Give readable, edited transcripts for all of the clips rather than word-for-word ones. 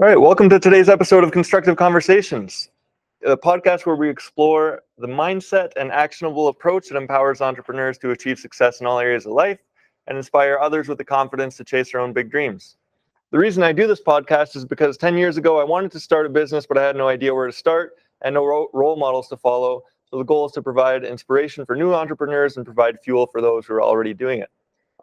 All right, welcome to today's episode of Constructive Conversations, a podcast where we explore the mindset and actionable approach that empowers entrepreneurs to achieve success in all areas of life and inspire others with the confidence to chase their own big dreams. The reason I do this podcast is because 10 years ago, I wanted to start a business, but I had no idea where to start and no role models to follow. So the goal is to provide inspiration for new entrepreneurs and provide fuel for those who are already doing it.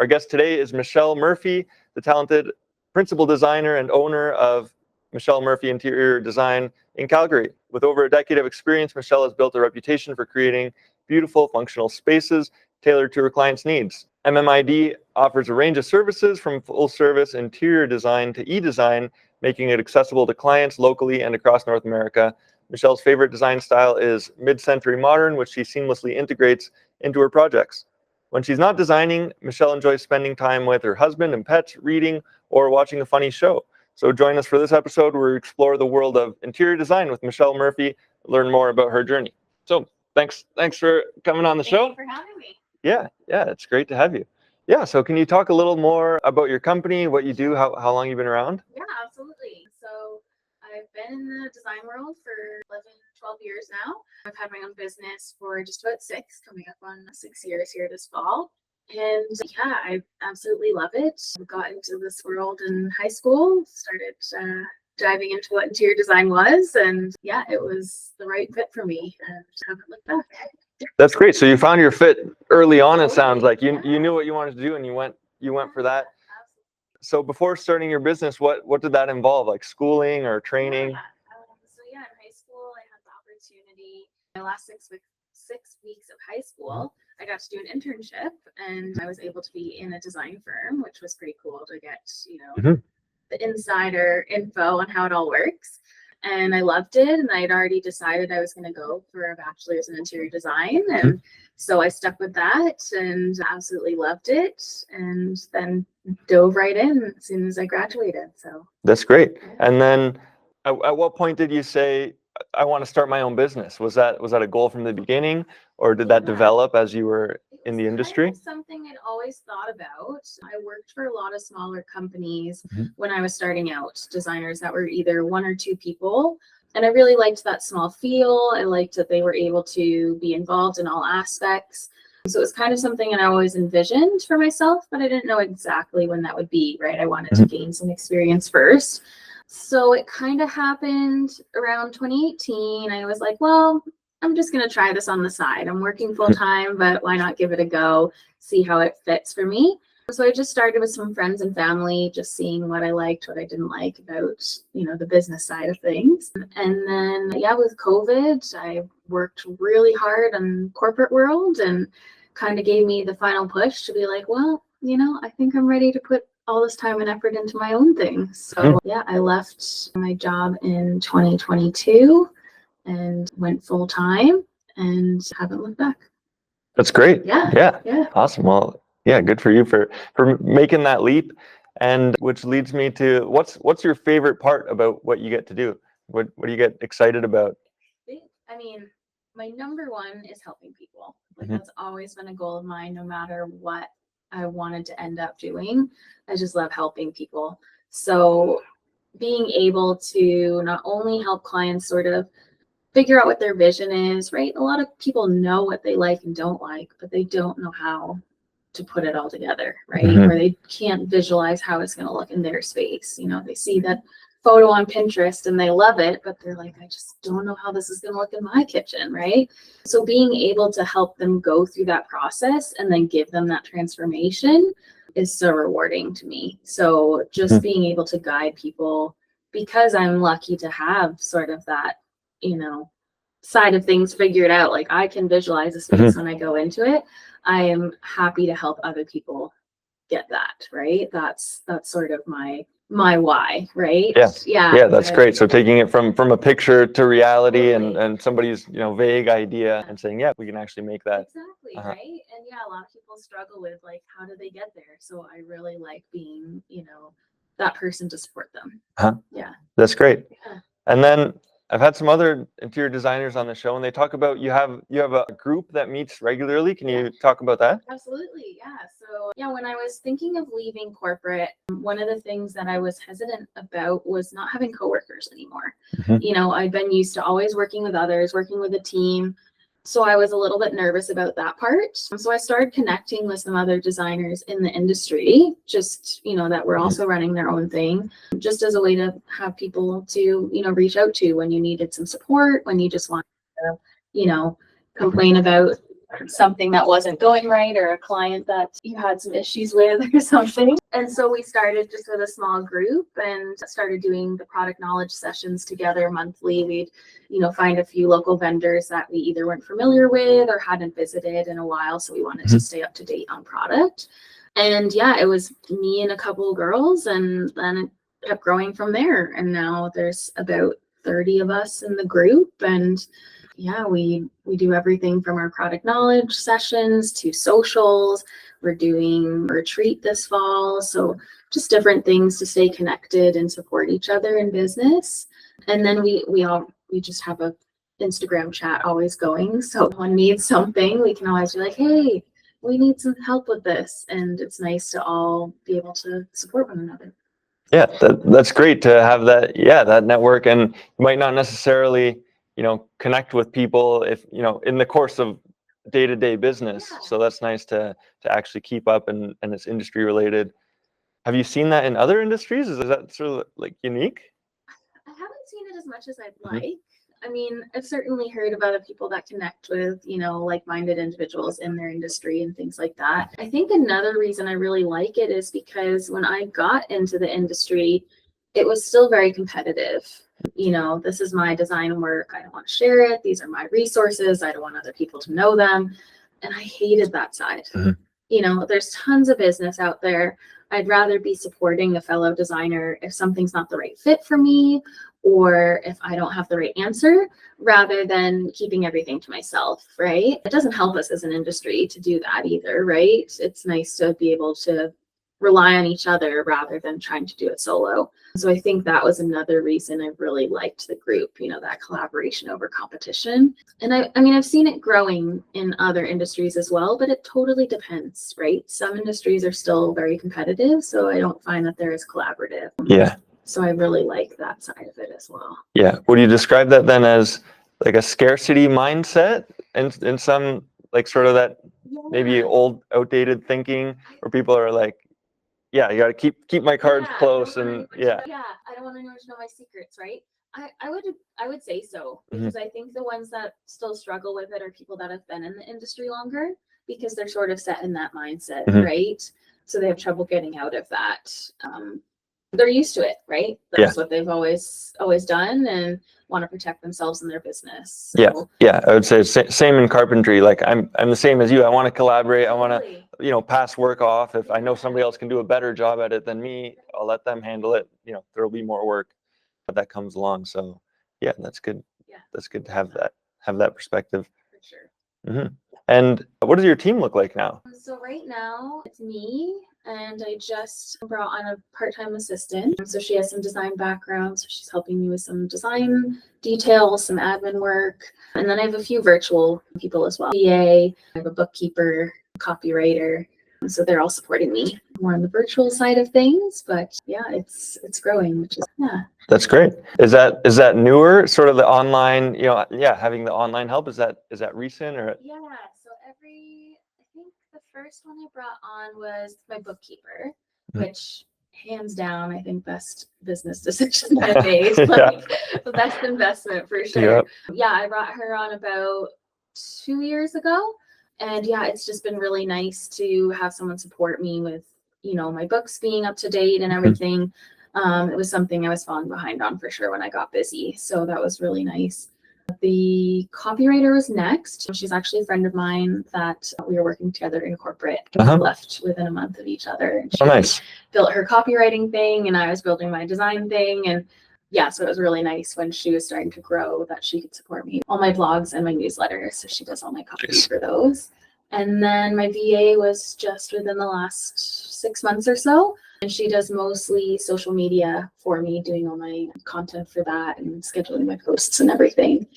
Our guest today is Michelle Murphy, the talented principal designer and owner of Michelle Murphy Interior Design in Calgary. With over a decade of experience, Michelle has built a reputation for creating beautiful, functional spaces tailored to her clients' needs. MMID offers a range of services from full-service interior design to e-design, making it accessible to clients locally and across North America. Michelle's favorite design style is mid-century modern, which she seamlessly integrates into her projects. When she's not designing, Michelle enjoys spending time with her husband and pets, reading, or watching a funny show. So join us for this episode where we explore the world of interior design with Michelle Murphy, learn more about her journey. So thanks for coming on the show. Thank you for having me. Yeah, it's great to have you. Yeah, so can you talk a little more about your company, what you do, how long you've been around? Yeah, absolutely. So I've been in the design world for 11, 12 years now. I've had my own business for just about 6, coming up on 6 years here this fall. And yeah, I absolutely love it. I got into this world in high school, started diving into what interior design was, and yeah, it was the right fit for me, and haven't looked back. That's great. So you found your fit early on, it sounds like. You Yeah. knew what you wanted to do and you went for that. Absolutely. So before starting your business, what did that involve? Like schooling or training? So in high school, I had the opportunity. My last 6 weeks of high school, I got to do an internship, and I was able to be in a design firm, which was pretty cool to get, the insider info on how it all works. And I loved it, and I had already decided I was going to go for a bachelor's in interior design, and so I stuck with that and absolutely loved it, and then dove right in as soon as I graduated. So That's great. yeah. And then at what point did you say, I want to start my own business? Was that a goal from the beginning, or did that Yeah. develop as you were in the It was industry? kind of something I'd always thought about. I worked for a lot of smaller companies Mhm. when I was starting out, designers that were either 1 or 2 people. And I really liked that small feel. I liked that they were able to be involved in all aspects. So it was kind of something I always envisioned for myself, but I didn't know exactly when that would be, right? I wanted to gain some experience first. So it kind of happened around 2018. I was like, well, I'm just going to try this on the side. I'm working full time, but why not give it a go, see how it fits for me? So I just started with some friends and family, just seeing what I liked, what I didn't like about, the business side of things. And then, yeah, with COVID, I worked really hard on corporate world and kind of gave me the final push to be like, well, I think I'm ready to put all this time and effort into my own thing. So yeah, I left my job in 2022 and went full time and haven't looked back. That's great. Yeah. Awesome. Well, yeah, good for you for making that leap. And which leads me to what's your favorite part about what you get to do? What do you get excited about? I mean, my number one is helping people. Like Mhm. that's always been a goal of mine, no matter what I wanted to end up doing. I just love helping people. So being able to not only help clients sort of figure out what their vision is, right? A lot of people know what they like and don't like, but they don't know how to put it all together, right? Or they can't visualize how it's going to look in their space. They see that photo on Pinterest and they love it, but they're like, I just don't know how this is going to look in my kitchen, right? So being able to help them go through that process and then give them that transformation is so rewarding to me. So just being able to guide people, because I'm lucky to have sort of that, side of things figured out. Like I can visualize a space when I go into it. I am happy to help other people get that, right? That's sort of my why, right? Yeah, that's great. So taking it from a picture to reality and somebody's vague idea and saying, yeah, we can actually make that. Exactly, right? And yeah, a lot of people struggle with like, how do they get there? So I really like being, that person to support them. Yeah, that's great. And then I've had some other interior designers on the show, and they talk about you have a group that meets regularly. Can you talk about that? Absolutely, yeah. So yeah, when I was thinking of leaving corporate, one of the things that I was hesitant about was not having coworkers anymore. Mhm. I'd been used to always working with others, working with a team. So I was a little bit nervous about that part. So I started connecting with some other designers in the industry, just, that were also running their own thing, just as a way to have people to, reach out to when you needed some support, when you just wanted to, complain about something that wasn't going right or a client that you had some issues with or something. And so we started just with a small group and started doing the product knowledge sessions together monthly. We'd, find a few local vendors that we either weren't familiar with or hadn't visited in a while. So we wanted to stay up to date on product. And yeah, it was me and a couple of girls, and then it kept growing from there. And now there's about 30 of us in the group. And yeah, we do everything from our product knowledge sessions to socials. We're doing a retreat this fall. So just different things to stay connected and support each other in business. And then we just have a Instagram chat always going. So if one needs something, we can always be like, hey, we need some help with this. And it's nice to all be able to support one another. Yeah, that's great to have that. Yeah, that network, and you might not necessarily, connect with people if, in the course of day-to-day business. Yeah. So that's nice to actually keep up, and it's industry related. Have you seen that in other industries? Is that sort of like unique? I haven't seen it as much as I'd Mhm. like. I mean, I've certainly heard of other people that connect with, like-minded individuals in their industry and things like that. I think another reason I really like it is because when I got into the industry, it was still very competitive. This is my design work. I don't want to share it. These are my resources. I don't want other people to know them. And I hated that side. Mhm. There's tons of business out there. I'd rather be supporting a fellow designer if something's not the right fit for me or if I don't have the right answer, rather than keeping everything to myself, right? It doesn't help us as an industry to do that either, right? It's nice to be able to rely on each other rather than trying to do it solo. So I think that was another reason I really liked the group, that collaboration over competition. And I mean, I've seen it growing in other industries as well, but it totally depends, right? Some industries are still very competitive, so I don't find that they're as collaborative. Yeah. So I really like that side of it as well. Yeah. Would you describe that then as like a scarcity mindset in some, like, sort of that maybe old outdated thinking where people are like, yeah, you got to keep my cards close, and I don't want anyone to know my secrets, right? I would say so, because I think the ones that still struggle with it are people that have been in the industry longer, because they're sort of set in that mindset, right? So they have trouble getting out of that. They're used to it, right? That's what they've always done, and want to protect themselves and their business. So, yeah. I would say same in carpentry. Like I'm the same as you. I want to collaborate. I want to, pass work off. If I know somebody else can do a better job at it than me, I'll let them handle it. There'll be more work that comes along. So yeah, that's good. Yeah. That's good to have that perspective. For sure. Mm-hmm. And what does your team look like now? So right now it's me, and I just brought on a part-time assistant. So she has some design background, so she's helping me with some design details, some admin work. And then I have a few virtual people as well. VA, I have a bookkeeper, copywriter. So they're all supporting me more on the virtual side of things. But yeah, it's growing, which is That's great. Is that newer, sort of the online, having the online help? Is that recent or? Yeah. So I think the first one I brought on was my bookkeeper, which hands down, I think best business decision I've made. Like the best investment for sure. Yeah, I brought her on about 2 years ago. And yeah, it's just been really nice to have someone support me with, my books being up to date and everything. It was something I was falling behind on for sure when I got busy. So that was really nice. The copywriter was next. She's actually a friend of mine that we were working together in corporate. We left within a month of each other. And she built her copywriting thing, and I was building my design thing. And yeah, so it was really nice when she was starting to grow that she could support me on my blogs and my newsletters. So she does all my copy for those. And then my VA was just within the last 6 months or so. And she does mostly social media for me, doing all my content for that and scheduling my posts and everything.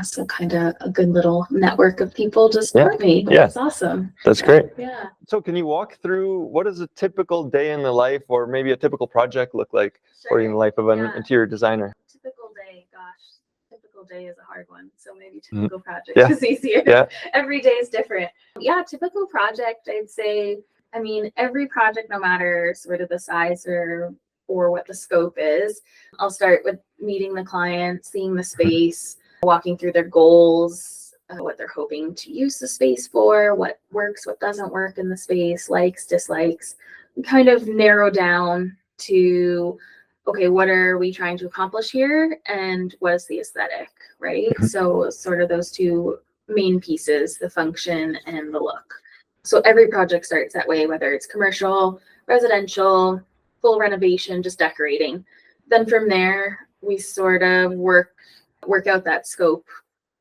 So kind of a good little network of people just for me. Yeah. It's awesome. That's great. Yeah. So can you walk through what does a typical day in the life or maybe a typical project look like or in the life of an interior designer? Typical day, gosh, typical day is a hard one. So maybe typical project Yeah. is easier. Yeah. Every day is different. Yeah, typical project, I'd say, I mean, every project, no matter sort of the size or what the scope is, I'll start with meeting the client, seeing the space, walking through their goals, what they're hoping to use the space for, what works, what doesn't work in the space, likes, dislikes, kind of narrow down to, okay, what are we trying to accomplish here and what is the aesthetic, right? So sort of those two main pieces, the function and the look. So every project starts that way, whether it's commercial, residential, full renovation, just decorating. Then from there, we sort of work out that scope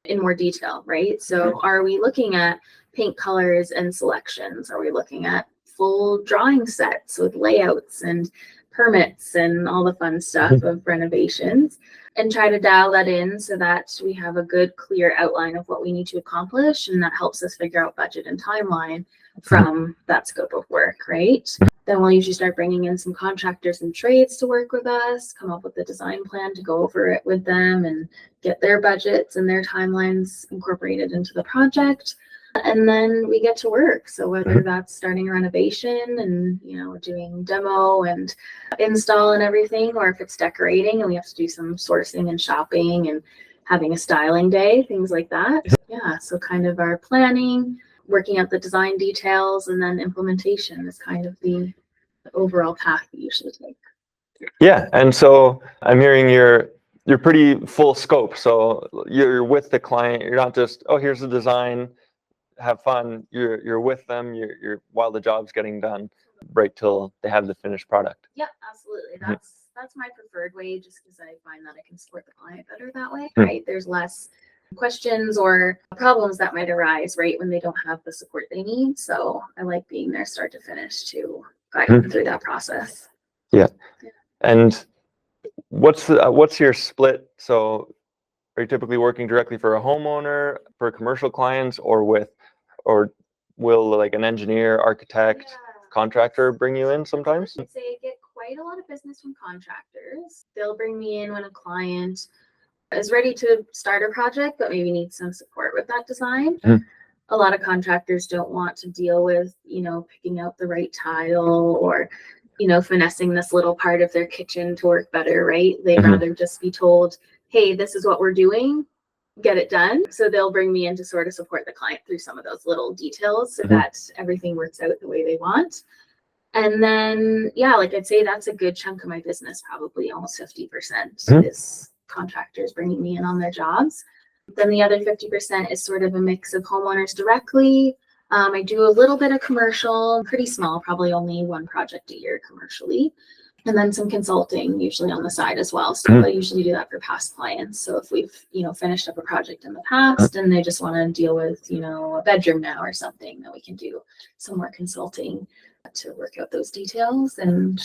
in more detail, right? So are we looking at paint colors and selections? Are we looking at full drawing sets with layouts and permits and all the fun stuff of renovations, and try to dial that in so that we have a good, clear outline of what we need to accomplish, and that helps us figure out budget and timeline from that scope of work, right? Then we'll usually start bringing in some contractors and trades to work with us, come up with a design plan to go over it with them and get their budgets and their timelines incorporated into the project. And then we get to work. So whether that's starting a renovation and, doing demo and install and everything, or if it's decorating and we have to do some sourcing and shopping and having a styling day, things like that. Yeah. So kind of our planning, working out the design details, and then implementation is kind of the overall path we usually take. Yeah. And so I'm hearing you're pretty full scope. So you're with the client. You're not just, oh, here's the design, have fun. You're with them. You're while the job's getting done, right till they have the finished product. Yeah, absolutely. That's my preferred way, just because I find that I can support the client better that way. Right? There's less questions or problems that might arise, right, when they don't have the support they need. So I like being there start to finish to guide them through that process. Yeah. And what's your split? So are you typically working directly for a homeowner, for commercial clients, or will like an engineer, architect, contractor bring you in sometimes? I'd say I get quite a lot of business from contractors. They'll bring me in when a client is ready to start a project, but maybe needs some support with that design. A lot of contractors don't want to deal with, picking out the right tile or, finessing this little part of their kitchen to work better, right? They'd rather just be told, hey, this is what we're doing, get it done. So they'll bring me in to sort of support the client through some of those little details so that everything works out the way they want. And then, like I'd say that's a good chunk of my business, probably almost 50% is contractors bringing me in on their jobs. Then the other 50% is sort of a mix of homeowners directly. I do a little bit of commercial, pretty small, probably only one project a year commercially. And then some consulting usually on the side as well. So I usually do that for past clients. So if we've, finished up a project in the past and they just want to deal with, a bedroom now or something, then we can do some more consulting to work out those details and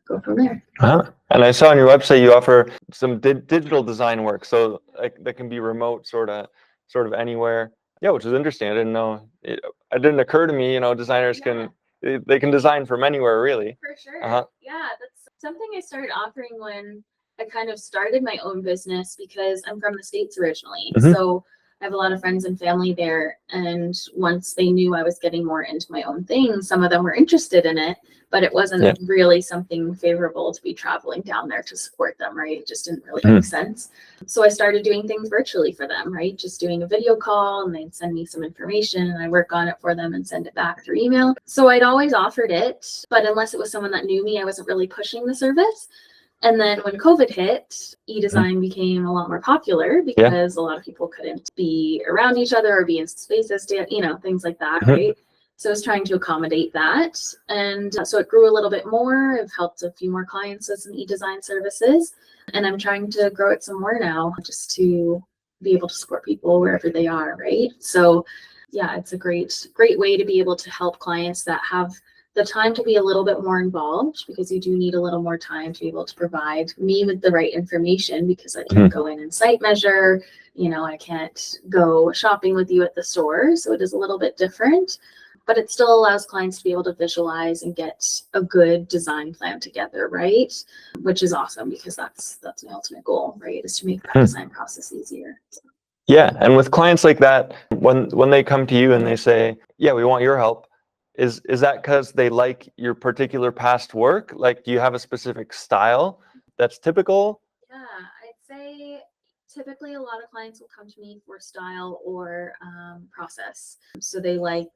go from there. And I saw on your website you offer some digital design work, so that can be remote, sort of anywhere. Yeah, which is interesting. I didn't know. It didn't occur to me. Designers can design from anywhere, really. For sure. Yeah, that's something I started offering when I kind of started my own business, because I'm from the States originally. So I have a lot of friends and family there. And once they knew I was getting more into my own thing, some of them were interested in it, but it wasn't really something favorable to be traveling down there to support them, right? It just didn't really make sense. So I started doing things virtually for them, right? Just doing a video call and they'd send me some information and I work on it for them and send it back through email. So I'd always offered it, but unless it was someone that knew me, I wasn't really pushing the service. And then when COVID hit, e-design became a lot more popular because a lot of people couldn't be around each other or be in spaces, things like that, right? So I was trying to accommodate that. And so it grew a little bit more. I've helped a few more clients with some e-design services. And I'm trying to grow it some more now, just to be able to support people wherever they are, right? So it's a great way to be able to help clients that have the time to be a little bit more involved, because you do need a little more time to be able to provide me with the right information, because I can't go in and site measure, I can't go shopping with you at the store. So it is a little bit different, but it still allows clients to be able to visualize and get a good design plan together, right? Which is awesome, because that's my ultimate goal, right? Is to make that design process easier. Yeah. And with clients like that, when they come to you and they say, yeah, we want your help, is that because they like your particular past work? Like, do you have a specific style that's typical? Yeah, I'd say typically a lot of clients will come to me for style or process. So they like,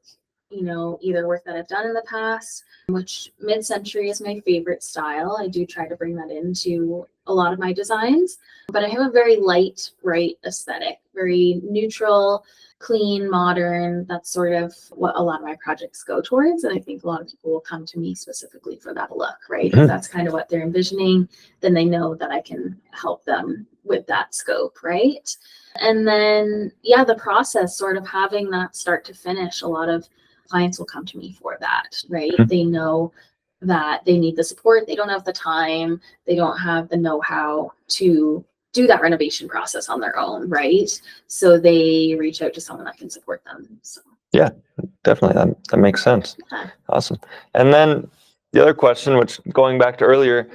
either work that I've done in the past, which mid-century is my favorite style. I do try to bring that into a lot of my designs, but I have a very light, bright aesthetic, very neutral, clean, modern. That's sort of what a lot of my projects go towards. And I think a lot of people will come to me specifically for that look, right? If that's kind of what they're envisioning, then they know that I can help them with that scope, right? And then, yeah, the process, sort of having that start to finish, a lot of clients will come to me for that, right? They know that they need the support. They don't have the time. They don't have the know-how to do that renovation process on their own, right? So they reach out to someone that can support them. So yeah, definitely. That makes sense. yeah. Awesome. And then the other question, which going back to earlier,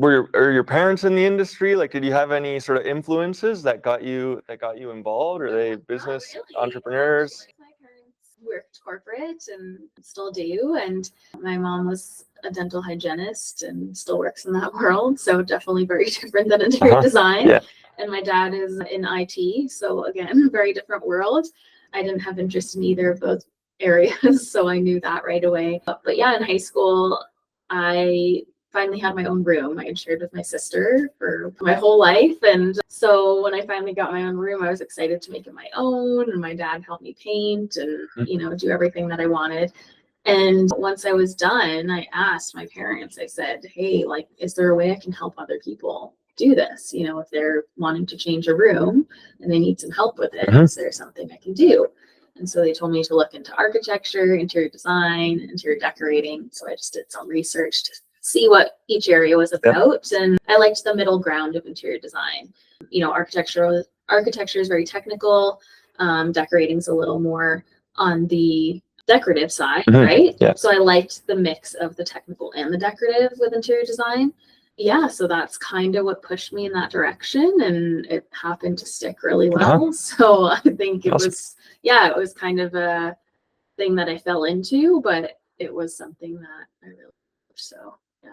are your parents in the industry? Like, did you have any sort of influences that got you involved? Are they business entrepreneurs? My parents worked corporate and still do, and my mom was a dental hygienist and still works in that world, so definitely very different than interior design. Yeah. And my dad is in IT, so again, very different world. I didn't have interest in either of those areas, so I knew that right away. But yeah, in high school, I finally had my own room. I had shared with my sister for my whole life. And so when I finally got my own room, I was excited to make it my own. And my dad helped me paint and, do everything that I wanted. And once I was done, I asked my parents, I said, hey, like, is there a way I can help other people do this? If they're wanting to change a room and they need some help with it, is there something I can do? And so they told me to look into architecture, interior design, interior decorating. So I just did some research to see what each area was about. And I liked the middle ground of interior design. Architecture is very technical. Decorating's a little more on the decorative side, right? Yeah. So I liked the mix of the technical and the decorative with interior design. Yeah, so that's kind of what pushed me in that direction, and it happened to stick really well. So I think it was kind of a thing that I fell into, but it was something that I really loved. So yeah.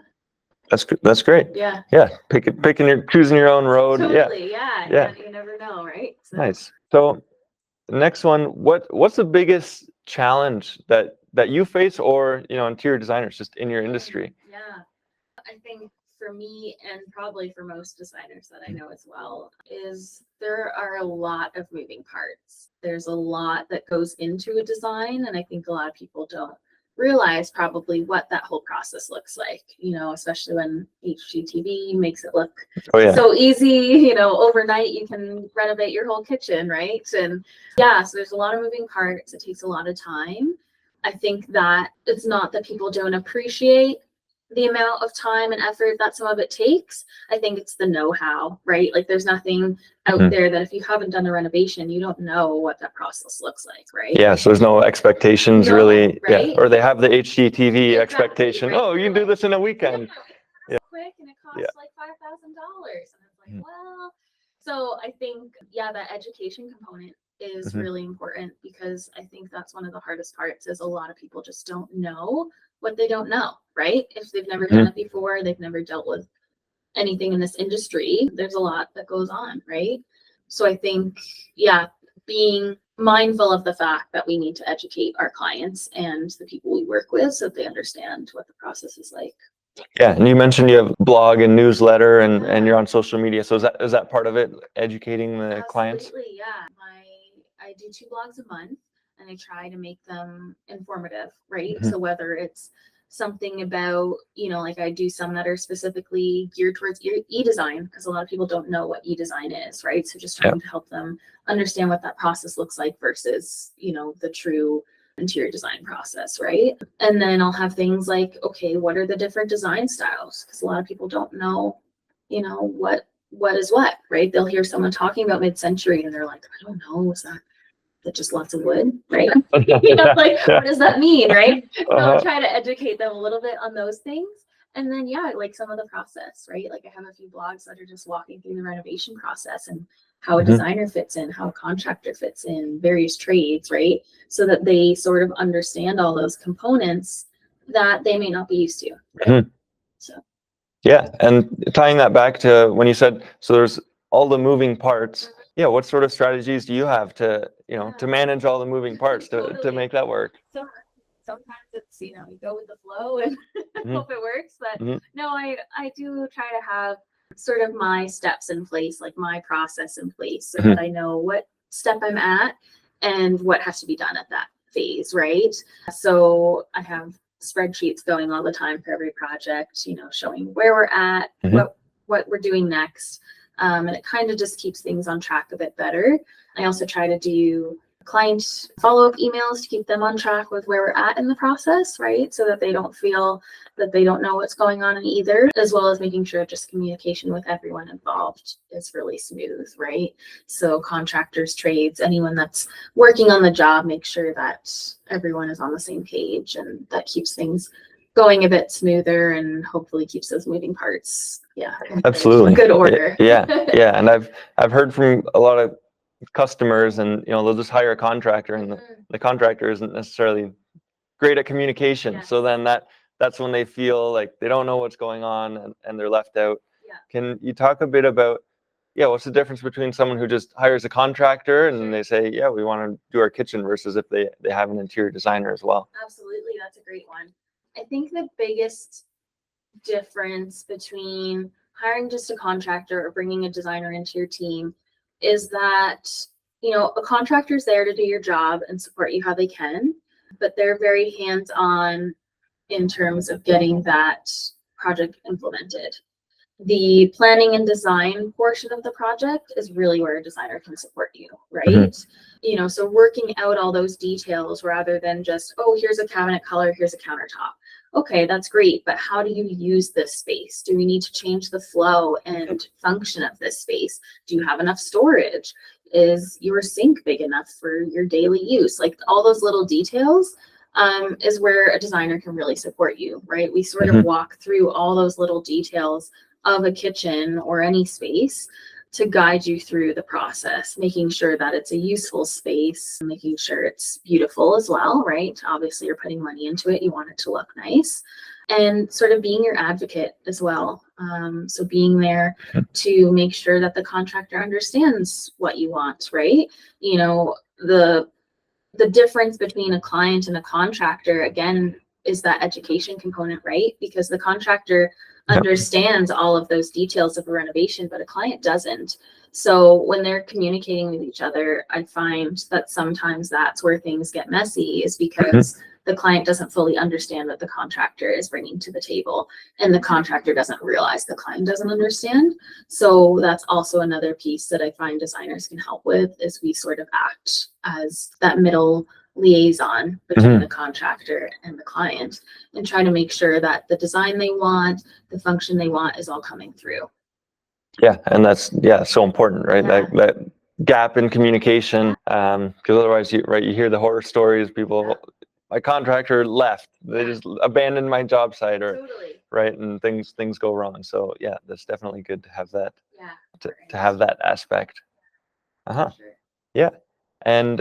That's great. Yeah. Yeah. Choosing your own road. Totally. Yeah. You never know, right? So. Nice. So the next one, what's the biggest challenge that you face, or interior designers just in your industry? Yeah. I think for me, and probably for most designers that I know as well, is there are a lot of moving parts. There's a lot that goes into a design, and I think a lot of people don't realize probably what that whole process looks like, especially when HGTV makes it look so easy, overnight you can renovate your whole kitchen, right? And yeah, so there's a lot of moving parts. It takes a lot of time. I think that it's not that people don't appreciate the amount of time and effort that some of it takes. I think it's the know-how, right? Like, there's nothing out there that if you haven't done a renovation, you don't know what that process looks like, right? Yeah, so there's no expectations really. Right? Yeah, or they have the HGTV expectation. Right? Oh, you can do this in a weekend. Yeah. Quick, and it costs like $5,000. And it's like, well, so I think, that education component is really important, because I think that's one of the hardest parts, is a lot of people just don't know what they don't know, right? If they've never done it before, they've never dealt with anything in this industry, there's a lot that goes on, right? So I think, being mindful of the fact that we need to educate our clients and the people we work with so that they understand what the process is like. Yeah, and you mentioned you have blog and newsletter, and you're on social media. So is that part of it, educating the clients? Absolutely, yeah. I do 2 blogs a month, and I try to make them informative, right? So whether it's something about, like I do some that are specifically geared towards e-design, because a lot of people don't know what e-design is, right? So just trying to help them understand what that process looks like versus, the true interior design process, right? And then I'll have things like, okay, what are the different design styles? Because a lot of people don't know, what is what, right? They'll hear someone talking about mid-century and they're like, I don't know, is that just lots of wood, right? Like, what does that mean, right? So I'll try to educate them a little bit on those things. And then, like some of the process, right? Like I have a few blogs that are just walking through the renovation process and how a designer fits in, how a contractor fits in, various trades, right? So that they sort of understand all those components that they may not be used to. Right? So. Yeah, and tying that back to when you said, so there's all the moving parts. Yeah, what sort of strategies do you have to, to manage all the moving parts to make that work? So sometimes it's, you go with the flow and hope it works. But no, I do try to have sort of my steps in place, like my process in place, so that I know what step I'm at and what has to be done at that phase, right? So I have spreadsheets going all the time for every project, showing where we're at, what we're doing next. And it kind of just keeps things on track a bit better. I also try to do client follow-up emails to keep them on track with where we're at in the process, right? So that they don't feel that they don't know what's going on in either, as well as making sure just communication with everyone involved is really smooth, right? So contractors, trades, anyone that's working on the job, make sure that everyone is on the same page, and that keeps things going a bit smoother and hopefully keeps those moving parts, absolutely, in good order. Yeah. And I've heard from a lot of customers, and they'll just hire a contractor, and the contractor isn't necessarily great at communication. So then that's when they feel like they don't know what's going on, and they're left out. Can you talk a bit about what's the difference between someone who just hires a contractor and they say, we want to do our kitchen, versus if they have an interior designer as well? Absolutely, that's a great one. I think the biggest difference between hiring just a contractor or bringing a designer into your team is that, a contractor is there to do your job and support you how they can, but they're very hands-on in terms of getting that project implemented. The planning and design portion of the project is really where a designer can support you, right? So working out all those details rather than just, here's a cabinet color, here's a countertop. Okay, that's great, but how do you use this space? Do we need to change the flow and function of this space? Do you have enough storage? Is your sink big enough for your daily use? Like all those little details is where a designer can really support you, right? We sort of walk through all those little details of a kitchen or any space to guide you through the process, making sure that it's a useful space, making sure it's beautiful as well, right? Obviously, you're putting money into it. You want it to look nice, and sort of being your advocate as well. So being there to make sure that the contractor understands what you want, right? The difference between a client and a contractor, again, is that education component, right? Because the contractor understands all of those details of a renovation, but a client doesn't. So when they're communicating with each other, I find that sometimes that's where things get messy, is because the client doesn't fully understand what the contractor is bringing to the table, and the contractor doesn't realize the client doesn't understand. So that's also another piece that I find designers can help with, is we sort of act as that middle liaison between the contractor and the client, and try to make sure that the design they want, the function they want, is all coming through. And that's so important, right? That gap in communication, because otherwise you hear the horror stories. People, my contractor left, they just abandoned my job site, or right, and things go wrong. So that's definitely good to have that, to have that aspect. And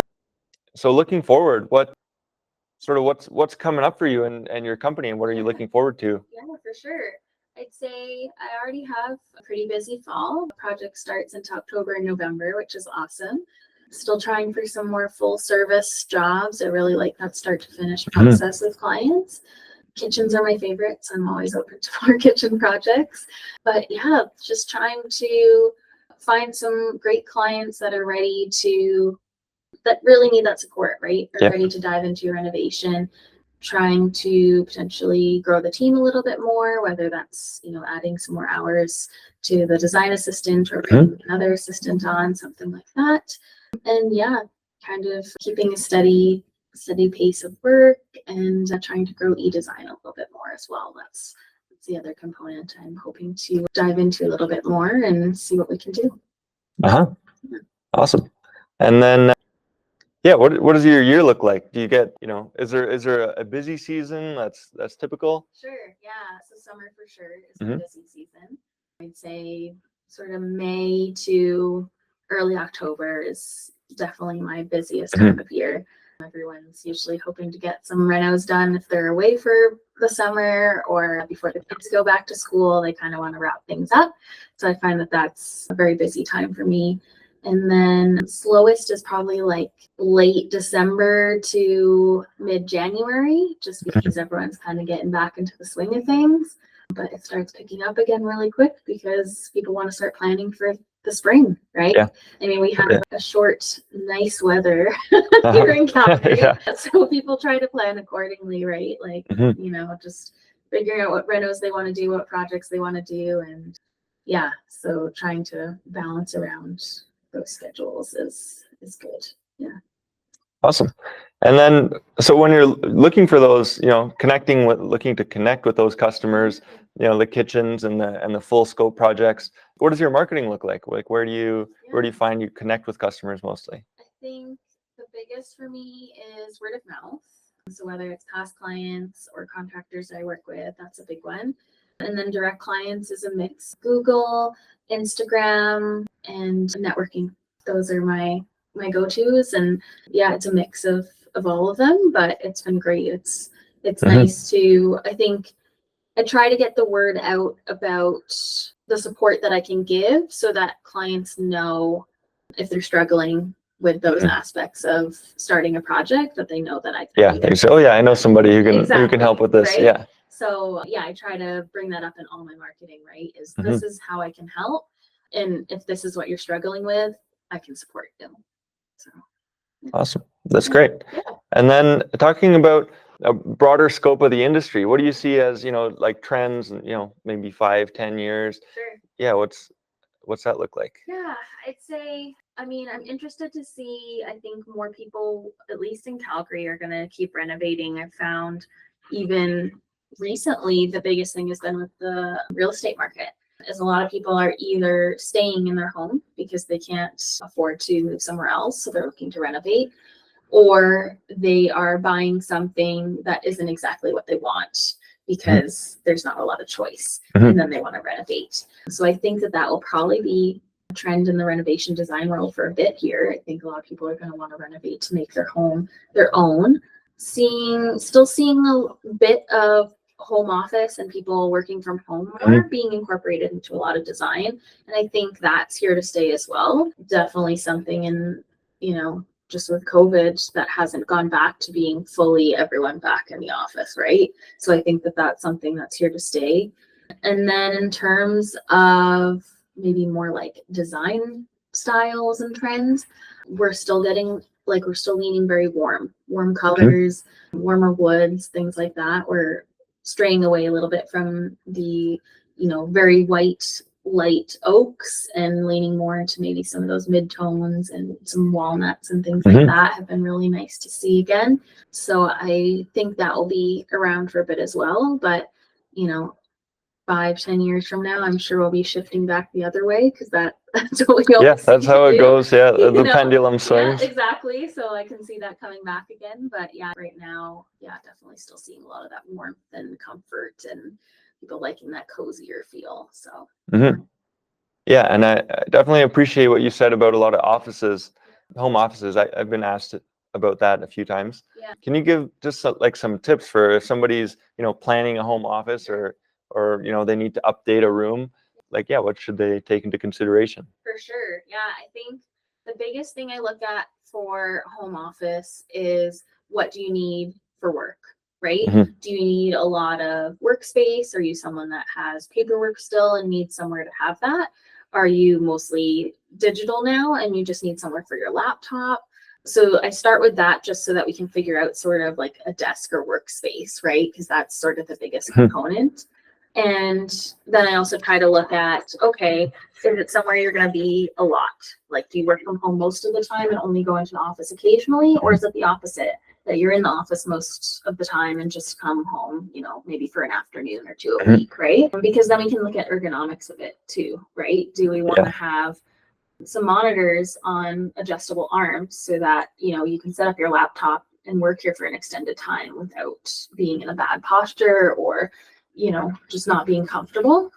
so looking forward, what's coming up for you and your company, and what are you looking forward to? For sure. I'd say I already have a pretty busy fall. The project starts into October and November, which is awesome. Still trying for some more full service jobs. I really like that start to finish process with clients. Kitchens are my favorites. I'm always open to more kitchen projects. But just trying to find some great clients that are ready to, that really need that support, right? Are ready to dive into your renovation. Trying to potentially grow the team a little bit more, whether that's, adding some more hours to the design assistant, or bringing another assistant on, something like that. And kind of keeping a steady steady pace of work and trying to grow e-design a little bit more as well. That's the other component I'm hoping to dive into a little bit more and see what we can do. Awesome. And then yeah, what does your year look like? Do you get, is there a busy season that's typical? Sure, yeah. So summer for sure is a busy season. I'd say sort of May to early October is definitely my busiest time of year. Everyone's usually hoping to get some renos done if they're away for the summer or before the kids go back to school. They kind of want to wrap things up. So I find that that's a very busy time for me. And then slowest is probably like late December to mid-January, just because everyone's kind of getting back into the swing of things. But it starts picking up again really quick because people want to start planning for the spring, right? Yeah. I mean, we have a short, nice weather here in Calgary. So people try to plan accordingly, right? Like, just figuring out what renos they want to do, what projects they want to do. And yeah, so trying to balance around those schedules is good. Yeah. Awesome. And then, so when you're looking for those, looking to connect with those customers, the kitchens and the full scope projects, what does your marketing look like? Like, where do you find you connect with customers mostly? I think the biggest for me is word of mouth. So whether it's past clients or contractors I work with, that's a big one. And then direct clients is a mix. Google, Instagram, and networking. Those are my go-tos. And yeah, it's a mix of all of them, but it's been great. It's nice to, I think I try to get the word out about the support that I can give so that clients know if they're struggling with those aspects of starting a project, that they know that I can. I know somebody who can help with this. Right? Yeah. So yeah, I try to bring that up in all my marketing, right? This is how I can help. And if this is what you're struggling with, I can support you. So awesome. That's great. Yeah. And then talking about a broader scope of the industry, what do you see as, like trends and, maybe 5-10 years? Sure. Yeah. What's that look like? Yeah, I'd say, I'm interested to see, I think more people, at least in Calgary, are going to keep renovating. I've found even recently, the biggest thing has been with the real estate market, as a lot of people are either staying in their home because they can't afford to move somewhere else, so they're looking to renovate, or they are buying something that isn't exactly what they want because there's not a lot of choice, and then they want to renovate. So I think that will probably be a trend in the renovation design world for a bit here. I think a lot of people are going to want to renovate to make their home their own. Still seeing a bit of home office and people working from home more being incorporated into a lot of design. And I think that's here to stay as well. Definitely something in, just with COVID that hasn't gone back to being fully everyone back in the office, right? So I think that that's something that's here to stay. And then in terms of maybe more like design styles and trends, we're still leaning very warm colors, warmer woods, things like that. We're straying away a little bit from the, very white, light oaks and leaning more into maybe some of those mid-tones, and some walnuts and things like that have been really nice to see again. So I think that will be around for a bit as well. But, 5-10 years from now, I'm sure we'll be shifting back the other way, because that's what we always that's how it goes. Yeah, the pendulum swings. Yeah, exactly. So I can see that coming back again. But yeah, right now, definitely still seeing a lot of that warmth and comfort and people liking that cozier feel. So yeah, and I definitely appreciate what you said about a lot of home offices. I've been asked about that a few times. Yeah. Can you give just some tips for if somebody's planning a home office or they need to update a room? What should they take into consideration? For sure. Yeah, I think the biggest thing I look at for home office is, what do you need for work, right? Do you need a lot of workspace? Are you someone that has paperwork still and needs somewhere to have that? Are you mostly digital now and you just need somewhere for your laptop? So I start with that just so that we can figure out sort of like a desk or workspace, right? Because that's sort of the biggest component. And then I also try to look at, okay, is it somewhere you're going to be a lot? Like, do you work from home most of the time and only go into an office occasionally? Or is it the opposite? that you're in the office most of the time and just come home, you know, maybe for an afternoon or two a Mhm. week, right? Because then we can look at ergonomics of it too, right? Do we want to have some monitors on adjustable arms so that, you know, you can set up your laptop and work here for an extended time without being in a bad posture or, you know, just not being comfortable?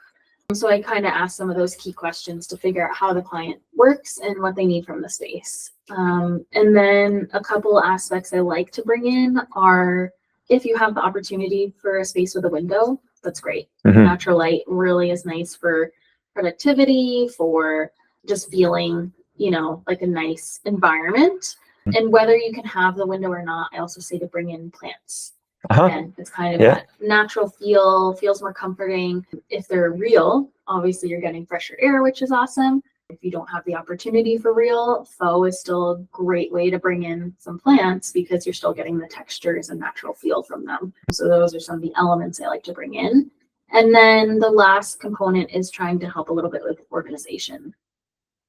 So I kind of asked some of those key questions to figure out how the client works and what they need from the space. And then a couple aspects I like to bring in are, if you have the opportunity for a space with a window, that's great. Mhm. Natural light really is nice for productivity, for just feeling, you know, like a nice environment. And whether you can have the window or not, I also say to bring in plants. And it's kind of that natural feel, feels more comforting. If they're real, obviously you're getting fresher air, which is awesome. If you don't have the opportunity for real, faux is still a great way to bring in some plants because you're still getting the textures and natural feel from them. So those are some of the elements I like to bring in. And then the last component is trying to help a little bit with organization.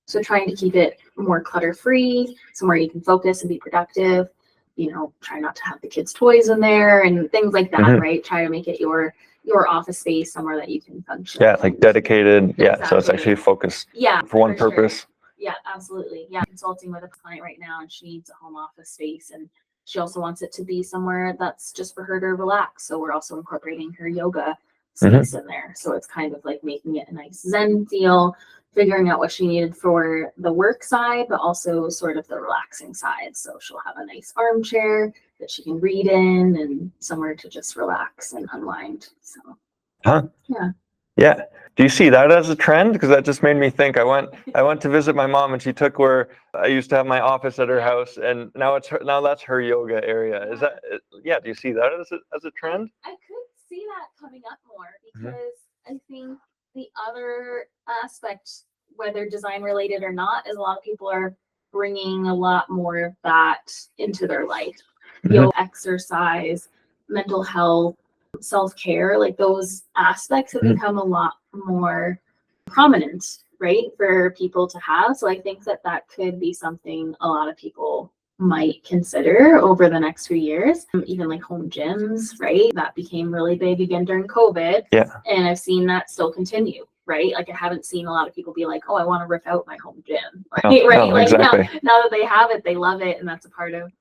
So trying to keep it more clutter-free, somewhere you can focus and be productive. You know, try not to have the kids' toys in there and things like that, right? Try to make it your office space, somewhere that you can function. Yeah, like dedicated. Yeah, so it's actually focused. Yeah, for one purpose. Sure. Yeah, absolutely. Yeah, consulting with a client right now, and she needs a home office space, and she also wants it to be somewhere that's just for her to relax. So we're also incorporating her yoga space in there. So it's kind of like making it a nice Zen feel, figuring out what she needed for the work side, but also sort of the relaxing side. So she'll have a nice armchair that she can read in and somewhere to just relax and unwind. So, Yeah. Do you see that as a trend? Because that just made me think. I went to visit my mom, and she took where I used to have my office at her house, and now that's her yoga area. Is that? Yeah. Do you see that as a trend? I could see that coming up more because I think the other aspect, whether design related or not, is a lot of people are bringing a lot more of that into their life. Yoga, exercise, mental health, self-care, like those aspects have become a lot more prominent, right, for people to have. So I think that that could be something a lot of people might consider over the next few years. Even like home gyms, right? That became really big again during COVID. Yeah. And I've seen that still continue, right? Like I haven't seen a lot of people be like, oh, I want to rip out my home gym. Right. Like exactly. now that they have it, they love it, and that's a part of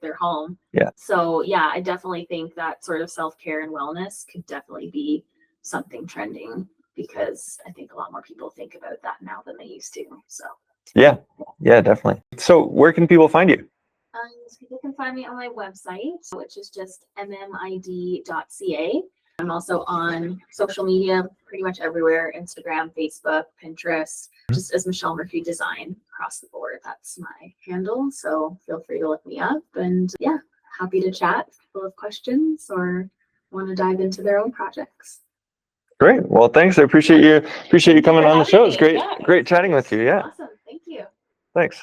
their home. Yeah. So yeah, I definitely think that sort of self-care and wellness could definitely be something trending, because I think a lot more people think about that now than they used to. So yeah, definitely. So where can people find you? So people can find me on my website, which is just mmid.ca. I'm also on social media, pretty much everywhere: Instagram, Facebook, Pinterest, just as Michelle Murphy Design across the board. That's my handle. So feel free to look me up, and yeah, happy to chat if people have questions or want to dive into their own projects. Great. Well, thanks. I appreciate you coming on the show. It's great chatting with you. Yeah. Awesome. Thank you. Thanks.